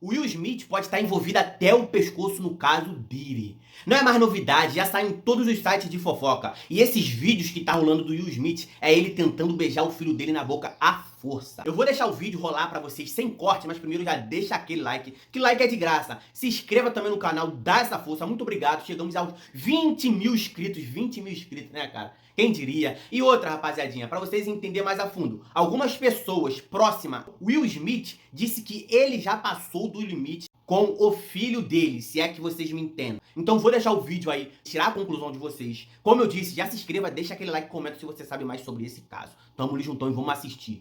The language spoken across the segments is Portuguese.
O Will Smith pode estar envolvido até o pescoço no caso Diddy. Não é mais novidade, já saiu em todos os sites de fofoca. E esses vídeos que tá rolando do Will Smith é ele tentando beijar o filho dele na boca à força. Eu vou deixar o vídeo rolar pra vocês sem corte, mas primeiro já deixa aquele like, que like é de graça. Se inscreva também no canal, dá essa força, muito obrigado. Chegamos aos 20 mil inscritos, né, cara? Quem diria? E outra, rapaziadinha, pra vocês entenderem mais a fundo. Algumas pessoas próximas, Will Smith disse que ele já passou do limite com o filho dele, se é que vocês me entendem. Então vou deixar o vídeo aí, tirar a conclusão de vocês. Como eu disse, já se inscreva, deixa aquele like, comenta se você sabe mais sobre esse caso. Tamo ali juntão e vamos assistir.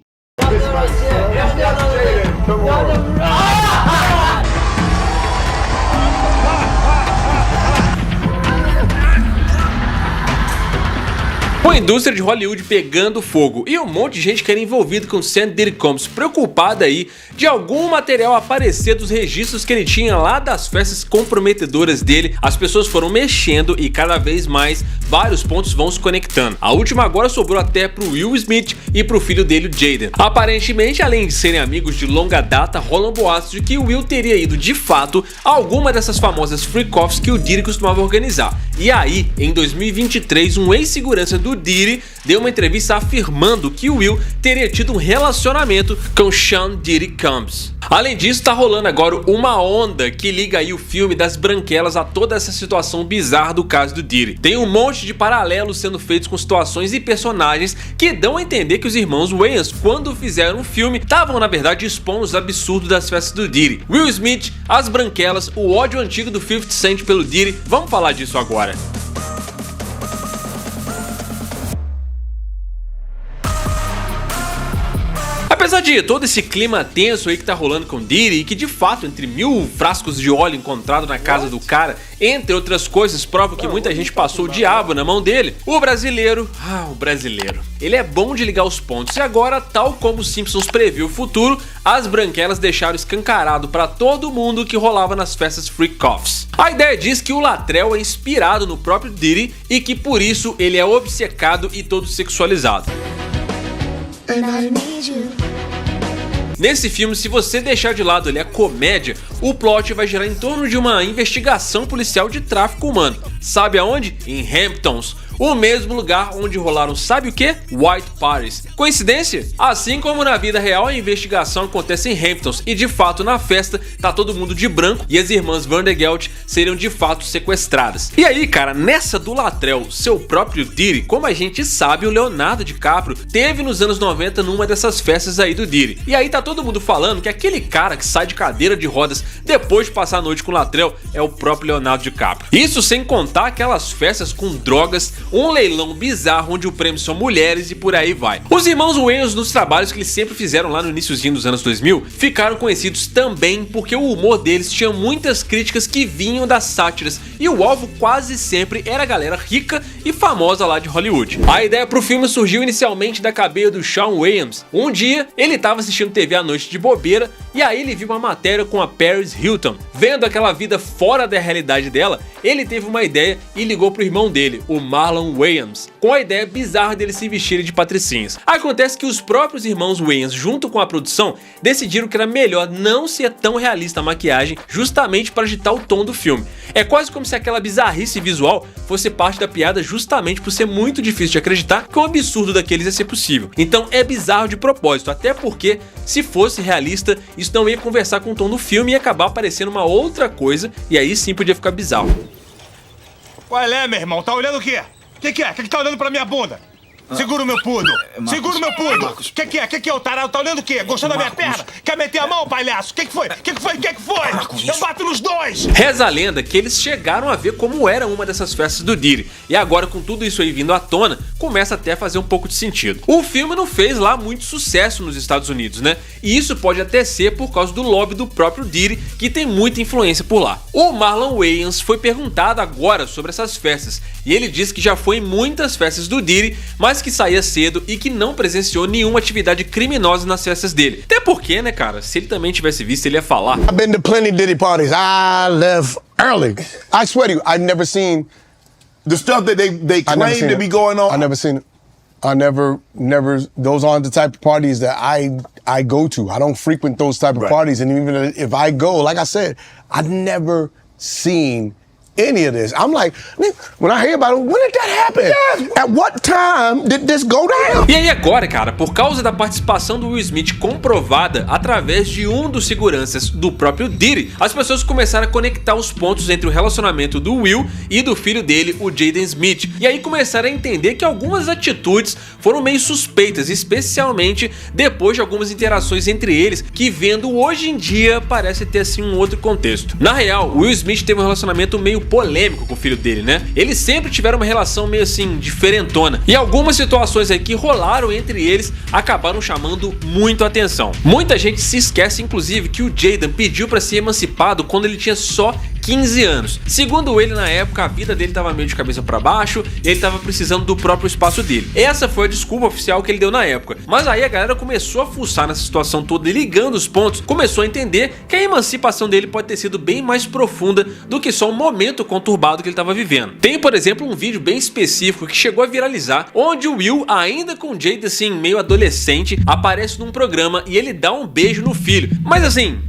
Com a indústria de Hollywood pegando fogo e um monte de gente que era envolvido com Sean Diddy Combs preocupada aí de algum material aparecer dos registros que ele tinha lá das festas comprometedoras dele, as pessoas foram mexendo e cada vez mais vários pontos vão se conectando. A última agora sobrou até pro Will Smith e pro filho dele, o Jaden. Aparentemente, além de serem amigos de longa data, rolam boatos de que o Will teria ido de fato a alguma dessas famosas freak-offs que o Diddy costumava organizar. E aí, em 2023, um ex-segurança do Diddy deu uma entrevista afirmando que o Will teria tido um relacionamento com Sean Diddy Combs. Além disso, tá rolando agora uma onda que liga aí o filme das branquelas a toda essa situação bizarra do caso do Diddy. Tem um monte de paralelos sendo feitos com situações e personagens que dão a entender que os irmãos Wayans, quando fizeram o filme, estavam na verdade expondo os absurdos das festas do Diddy. Will Smith, as branquelas, o ódio antigo do 50 Cent pelo Diddy, vamos falar disso agora. Apesar de todo esse clima tenso aí que tá rolando com Diddy e que de fato entre 1000 frascos de óleo encontrados na casa do cara, entre outras coisas, prova que muita gente passou o diabo na mão dele, o brasileiro, ele é bom de ligar os pontos e agora, tal como os Simpsons previu o futuro, as branquelas deixaram escancarado pra todo mundo que rolava nas festas freak-offs. A ideia diz que o Latrell é inspirado no próprio Diddy e que por isso ele é obcecado e todo sexualizado. Nesse filme, se você deixar de lado ali a comédia, o plot vai girar em torno de uma investigação policial de tráfico humano. Sabe aonde? Em Hamptons, o mesmo lugar onde rolaram sabe o que? White Parties. Coincidência? Assim como na vida real, a investigação acontece em Hamptons e de fato na festa tá todo mundo de branco e as irmãs Vandergelt seriam de fato sequestradas. E aí, cara, nessa do Latrell, seu próprio Diddy, como a gente sabe, o Leonardo DiCaprio teve nos anos 90 numa dessas festas aí do Diddy. E aí tá todo mundo falando que aquele cara que sai de cadeira de rodas depois de passar a noite com o Latrell é o próprio Leonardo DiCaprio. Isso sem contar aquelas festas com drogas, um leilão bizarro onde o prêmio são mulheres e por aí vai. Os irmãos Wayans, nos trabalhos que eles sempre fizeram lá no iniciozinho dos anos 2000, ficaram conhecidos também porque o humor deles tinha muitas críticas que vinham das sátiras e o alvo quase sempre era a galera rica e famosa lá de Hollywood. A ideia pro filme surgiu inicialmente da cabeça do Sean Williams. Um dia, ele tava assistindo TV à noite de bobeira e aí ele viu uma matéria com a Paris Hilton. Vendo aquela vida fora da realidade dela, ele teve uma ideia e ligou pro irmão dele, o Marlon Wayans, com a ideia bizarra dele se vestir de patricinhas. Acontece que os próprios irmãos Wayans, junto com a produção, decidiram que era melhor não ser tão realista a maquiagem, justamente para agitar o tom do filme. É quase como se aquela bizarrice visual fosse parte da piada, justamente por ser muito difícil de acreditar que um absurdo daqueles ia ser possível. Então é bizarro de propósito, até porque se fosse realista, isso não ia conversar com o tom do filme e ia acabar aparecendo uma outra coisa, e aí sim podia ficar bizarro. Qual é, meu irmão? Tá olhando o quê? O que é? O que tá olhando pra minha bunda? Segura o meu pudo! Segura o meu pudo! O que é, o tarado? Tá olhando o quê? Gostou da minha perna? Quer meter a mão, palhaço? O que foi? O que foi? Eu bato nos dois! Reza a lenda que eles chegaram a ver como era uma dessas festas do Diddy. E agora, com tudo isso aí vindo à tona, começa até a fazer um pouco de sentido. O filme não fez lá muito sucesso nos Estados Unidos, né? E isso pode até ser por causa do lobby do próprio Diddy, que tem muita influência por lá. O Marlon Wayans foi perguntado agora sobre essas festas, e ele disse que já foi em muitas festas do Diddy, mas que saía cedo e que não presenciou nenhuma atividade criminosa nas festas dele. Até porque, né, cara, se ele também tivesse visto, ele ia falar. I've been to plenty Diddy parties. I left early. I swear to you, I've never seen the stuff that they claim to be going on. I never seen it. those aren't the type of parties that I go to. I don't frequent those type of parties. And even if I go, like I said, I've never seen any of this. I'm like, when I hear about it, when did that happen? Yes. At what time did this go down? E aí agora, cara, por causa da participação do Will Smith comprovada através de um dos seguranças do próprio Diddy, as pessoas começaram a conectar os pontos entre o relacionamento do Will e do filho dele, o Jaden Smith. E aí começaram a entender que algumas atitudes foram meio suspeitas, especialmente depois de algumas interações entre eles, que vendo hoje em dia parece ter assim um outro contexto. Na real, o Will Smith teve um relacionamento meio polêmico com o filho dele, né? Eles sempre tiveram uma relação meio assim, diferentona. E algumas situações aí que rolaram entre eles acabaram chamando muito a atenção. Muita gente se esquece, inclusive, que o Jaden pediu para ser emancipado quando ele tinha só 15 anos. Segundo ele, na época, a vida dele tava meio de cabeça para baixo e ele tava precisando do próprio espaço dele. Essa foi a desculpa oficial que ele deu na época. Mas aí a galera começou a fuçar nessa situação toda e ligando os pontos, começou a entender que a emancipação dele pode ter sido bem mais profunda do que só um momento conturbado que ele tava vivendo. Tem, por exemplo, um vídeo bem específico que chegou a viralizar, onde o Will, ainda com o Jade assim, meio adolescente, aparece num programa e ele dá um beijo no filho. Mas assim,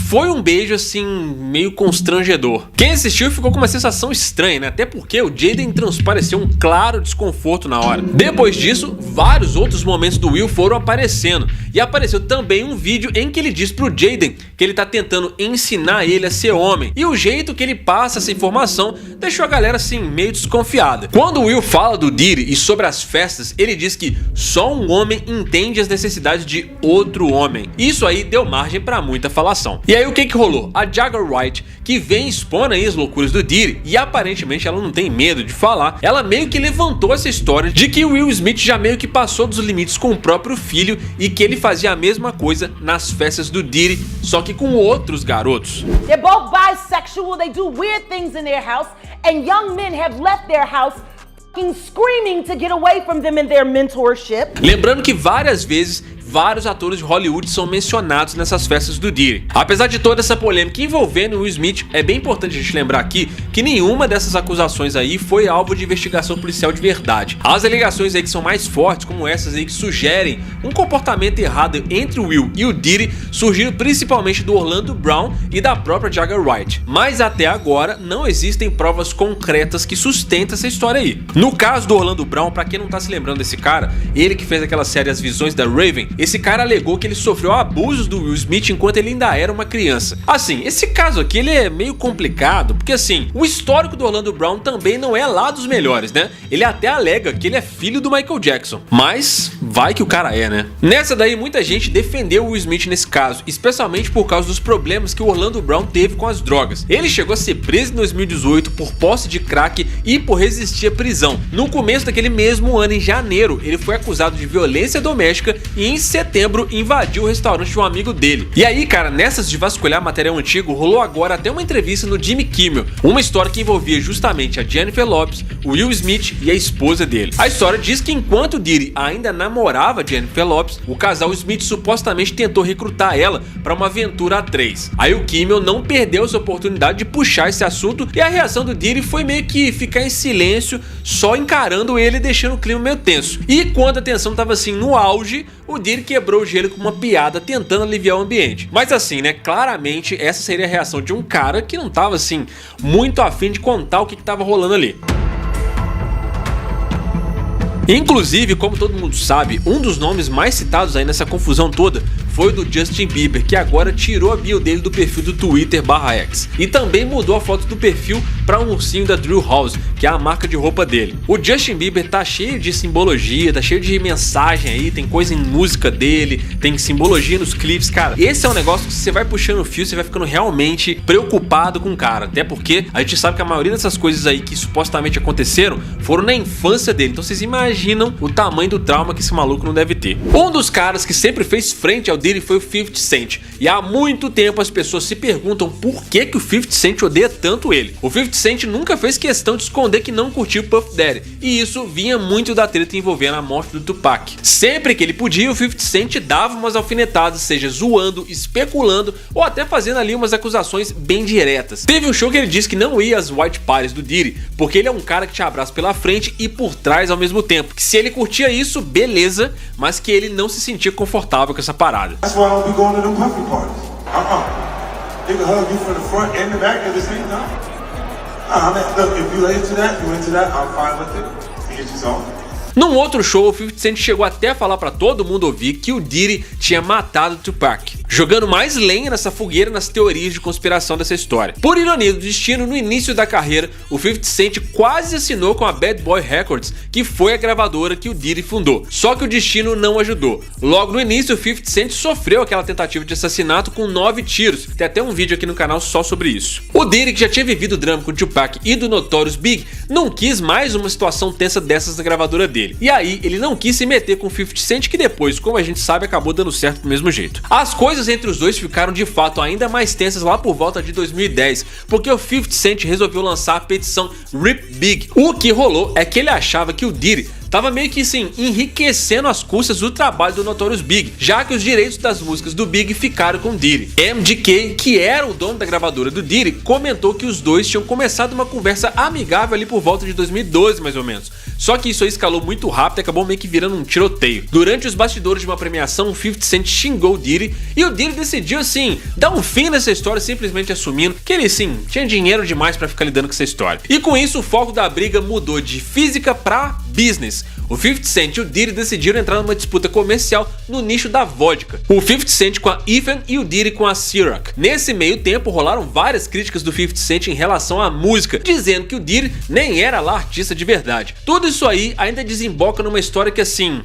foi um beijo assim, meio constrangedor. Quem assistiu ficou com uma sensação estranha, né? Até porque o Jaden transpareceu um claro desconforto na hora. Depois disso, vários outros momentos do Will foram aparecendo. E apareceu também um vídeo em que ele diz pro Jaden que ele tá tentando ensinar ele a ser homem. E o jeito que ele passa essa informação deixou a galera assim, meio desconfiada. Quando o Will fala do Diddy e sobre as festas, ele diz que só um homem entende as necessidades de outro homem. Isso aí deu margem pra muita falação. E aí o que rolou? A Jagger Wright, que vem expondo aí as loucuras do Diddy, e aparentemente ela não tem medo de falar, ela meio que levantou essa história de que o Will Smith já meio que passou dos limites com o próprio filho e que ele fazia a mesma coisa nas festas do Diddy, só que com outros garotos. They're both bisexual, they do weird things in their house, and young men have left their house screaming to get away from them in their mentorship. Lembrando que várias vezes vários atores de Hollywood são mencionados nessas festas do Diddy. Apesar de toda essa polêmica envolvendo o Will Smith, é bem importante a gente lembrar aqui que nenhuma dessas acusações aí foi alvo de investigação policial de verdade. As alegações aí que são mais fortes, como essas aí que sugerem um comportamento errado entre o Will e o Diddy, surgiram principalmente do Orlando Brown e da própria Jagger Wright. Mas até agora não existem provas concretas que sustentem essa história aí. No caso do Orlando Brown, pra quem não tá se lembrando desse cara, ele que fez aquela série As Visões da Raven, esse cara alegou que ele sofreu abusos do Will Smith enquanto ele ainda era uma criança. Assim, esse caso aqui ele é meio complicado, porque assim, o histórico do Orlando Brown também não é lá dos melhores, né? Ele até alega que ele é filho do Michael Jackson, mas vai que o cara é, né? Nessa daí muita gente defendeu o Will Smith nesse caso, especialmente por causa dos problemas que o Orlando Brown teve com as drogas. Ele chegou a ser preso em 2018 por posse de crack e por resistir à prisão. No começo daquele mesmo ano, em janeiro, ele foi acusado de violência doméstica e em setembro invadiu o restaurante de um amigo dele. E aí, cara, nessas de vasculhar material antigo, rolou agora até uma entrevista no Jimmy Kimmel, uma história que envolvia justamente a Jennifer Lopez, o Will Smith e a esposa dele. A história diz que enquanto o Diddy ainda namorava Jennifer Lopez, o casal Smith supostamente tentou recrutar ela para uma aventura a três. Aí o Kimmel não perdeu essa oportunidade de puxar esse assunto e a reação do Diddy foi meio que ficar em silêncio, só encarando ele e deixando o clima meio tenso. E quando a tensão tava assim no auge, o Diddy quebrou o gelo com uma piada tentando aliviar o ambiente. Mas assim, né, claramente essa seria a reação de um cara que não tava assim muito afim de contar o que tava rolando ali. Inclusive, como todo mundo sabe, um dos nomes mais citados aí nessa confusão toda foi o do Justin Bieber, que agora tirou a bio dele do perfil do Twitter /X e também mudou a foto do perfil para um ursinho da Drew House, que é a marca de roupa dele. O Justin Bieber tá cheio de simbologia, tá cheio de mensagem aí, tem coisa em música dele, tem simbologia nos clipes, cara. Esse é um negócio que você vai puxando o fio, você vai ficando realmente preocupado com o cara, até porque a gente sabe que a maioria dessas coisas aí que supostamente aconteceram foram na infância dele, então vocês imaginam o tamanho do trauma que esse maluco não deve ter. Um dos caras que sempre fez frente ao ao Diddy foi o 50 Cent. E há muito tempo as pessoas se perguntam por que o 50 Cent odeia tanto ele. O 50 Cent nunca fez questão de esconder que não curtiu o Puff Daddy, e isso vinha muito da treta envolvendo a morte do Tupac. Sempre que ele podia, o 50 Cent dava umas alfinetadas, seja zoando, especulando ou até fazendo ali umas acusações bem diretas. Teve um show que ele disse que não ia às white parties do Diddy, porque ele é um cara que te abraça pela frente e por trás ao mesmo tempo, que se ele curtia isso, beleza, mas que ele não se sentia confortável com essa parada. That's why I don't be going to them puffy parties. They can hug you from the front and the back at the same time. Look, if you into that, I'm fine with it. Get you some. Num outro show, o 50 Cent chegou até a falar pra todo mundo ouvir que o Diddy tinha matado Tupac, jogando mais lenha nessa fogueira nas teorias de conspiração dessa história. Por ironia do destino, no início da carreira, o 50 Cent quase assinou com a Bad Boy Records, que foi a gravadora que o Diddy fundou. Só que o destino não ajudou. Logo no início, o 50 Cent sofreu aquela tentativa de assassinato com 9 tiros. Tem até um vídeo aqui no canal só sobre isso. O Diddy, que já tinha vivido o drama com o Tupac e do Notorious Big, não quis mais uma situação tensa dessas na gravadora dele. E aí, ele não quis se meter com o 50 Cent, que depois, como a gente sabe, acabou dando certo do mesmo jeito. As coisas entre os dois ficaram de fato ainda mais tensas lá por volta de 2010, porque o 50 Cent resolveu lançar a petição Rip Big. O que rolou é que ele achava que o Diddy tava meio que assim, enriquecendo as custas do trabalho do Notorious Big, já que os direitos das músicas do Big ficaram com o Diddy. MGK, que era o dono da gravadora do Diddy, comentou que os dois tinham começado uma conversa amigável ali por volta de 2012 mais ou menos. Só que isso aí escalou muito rápido e acabou meio que virando um tiroteio. Durante os bastidores de uma premiação, o 50 Cent xingou o Diddy e o Diddy decidiu assim, dar um fim nessa história, simplesmente assumindo que ele sim, tinha dinheiro demais pra ficar lidando com essa história. E com isso o foco da briga mudou de física pra business. O 50 Cent e o Diddy decidiram entrar numa disputa comercial no nicho da vodka. O 50 Cent com a Ethan e o Diddy com a Ciroc. Nesse meio tempo rolaram várias críticas do 50 Cent em relação à música, dizendo que o Diddy nem era lá artista de verdade. Tudo isso aí ainda desemboca numa história que assim,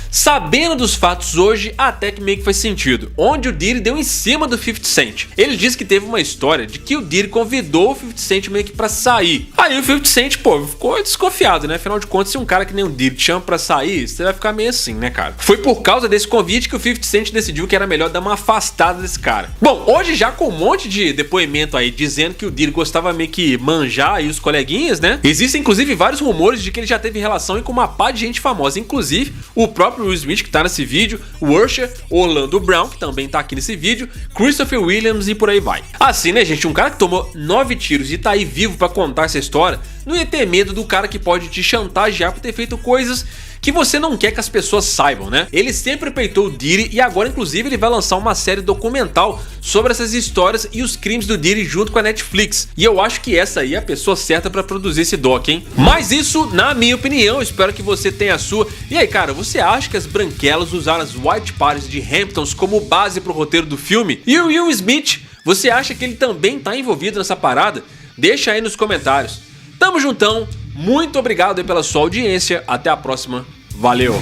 sabendo dos fatos hoje, até que meio que faz sentido, onde o Diddy deu em cima do 50 Cent. Ele disse que teve uma história de que o Diddy convidou o 50 Cent meio que pra sair. Aí o 50 Cent, pô, ficou desconfiado, né? Afinal de contas, se um cara que nem o Diddy te chama pra sair, você vai ficar meio assim, né, cara? Foi por causa desse convite que o 50 Cent decidiu que era melhor dar uma afastada desse cara. Bom, hoje já com um monte de depoimento aí, dizendo que o Diddy gostava meio que manjar aí os coleguinhas, né? Existem inclusive vários rumores de que ele já teve relação com uma pá de gente famosa, inclusive o próprio Will Smith, que tá nesse vídeo, o Usher, Orlando Brown, que também tá aqui nesse vídeo, Christopher Williams e por aí vai. Assim, né, gente, um cara que tomou 9 tiros e tá aí vivo pra contar essa história, não ia ter medo do cara que pode te chantagear por ter feito coisas que você não quer que as pessoas saibam, né? Ele sempre peitou o Diddy e agora, inclusive, ele vai lançar uma série documental sobre essas histórias e os crimes do Diddy junto com a Netflix. E eu acho que essa aí é a pessoa certa pra produzir esse doc, hein? Mas isso, na minha opinião, espero que você tenha a sua. E aí, cara, você acha que as branquelas usaram as white parties de Hamptons como base pro roteiro do filme? E o Will Smith, você acha que ele também tá envolvido nessa parada? Deixa aí nos comentários. Tamo juntão, muito obrigado aí pela sua audiência, até a próxima, valeu!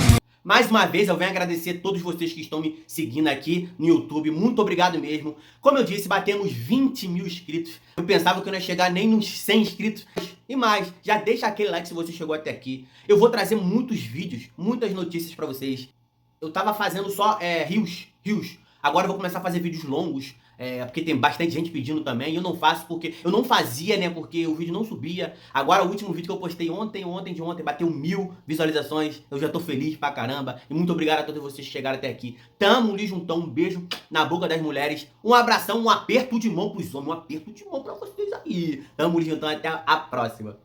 Mais uma vez eu venho agradecer a todos vocês que estão me seguindo aqui no YouTube, muito obrigado mesmo. Como eu disse, batemos 20 mil inscritos. Eu pensava que eu não ia chegar nem nos 100 inscritos. E mais, já deixa aquele like se você chegou até aqui. Eu vou trazer muitos vídeos, muitas notícias pra vocês. Eu tava fazendo só reels. Agora eu vou começar a fazer vídeos longos. Porque tem bastante gente pedindo também, e eu não faço porque... Eu não fazia, né, porque o vídeo não subia. Agora o último vídeo que eu postei ontem, bateu 1000 visualizações. Eu já tô feliz pra caramba. E muito obrigado a todos vocês que chegaram até aqui. Tamo ali juntão, um beijo na boca das mulheres. Um abração, um aperto de mão pros homens. Um aperto de mão pra vocês aí. Tamo ali juntão, até a próxima.